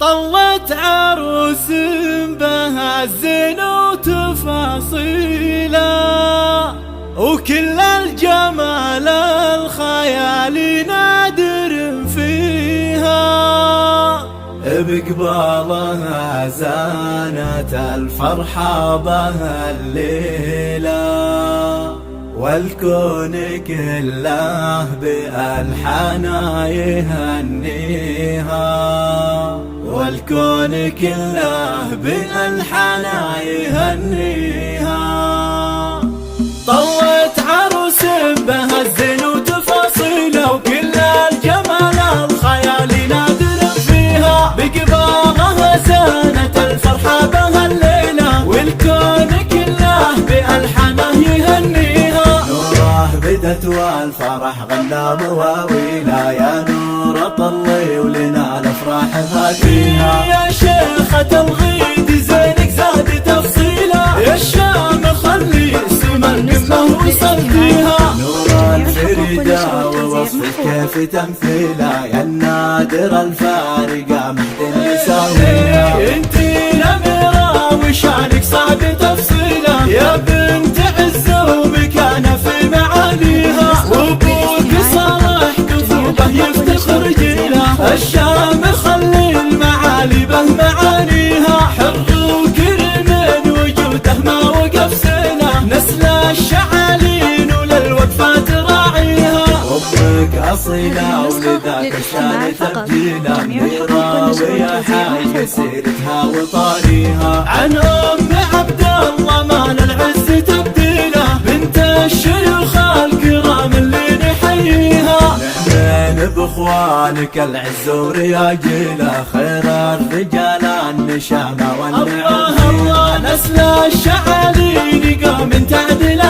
طلت عروس بها الزين وتفاصيله، وكل الجمال الخيالي نادر فيها. بقبالها زانت الفرحة بها الليلة، والكون كله بألحانها يهنيها، والكون كله بألحانها يهنيها. طوت عروس بها الزين وتفاصيله، وكل الجمال الخيالي نادر فيها. بقبالها زانت الفرحة بها الليلة، والكون كله بألحانه يهنيها. نوره بدت والفرح غنى مواويلا، يا نور طلي ولنا الافراح فيها. يا شيخة الغيد زينك زاد تفصيلا، يا الشام خلي اسم النسمة وصلتيها. نور الفريدة ووصفك كيف تمثيلا، يا النادر الفارقة مهد يساويها. انتي الأميرة وشانك صعب تفصيلا، يا بنت عز ومكانة في معاليها. وابوك صالح قضوبه يفتخر جيله، الشام خلي المعالي به معانيها. حر وكرم وجوده ما وقف سنه، نسل الشعالين وللوقفات راعيها. امك اصيله ولذاك الشان تبجيله، منيره ويا حاج سيرتها وطاريها. عن ام عبد الله مال العز تبديله، بنت الشيوخ الكرام اللي نحييها. نحن باخوانك العز ورياجيله، خير الرجال النشامه والنعيم. الله الله نسل الشعالين قام تعدل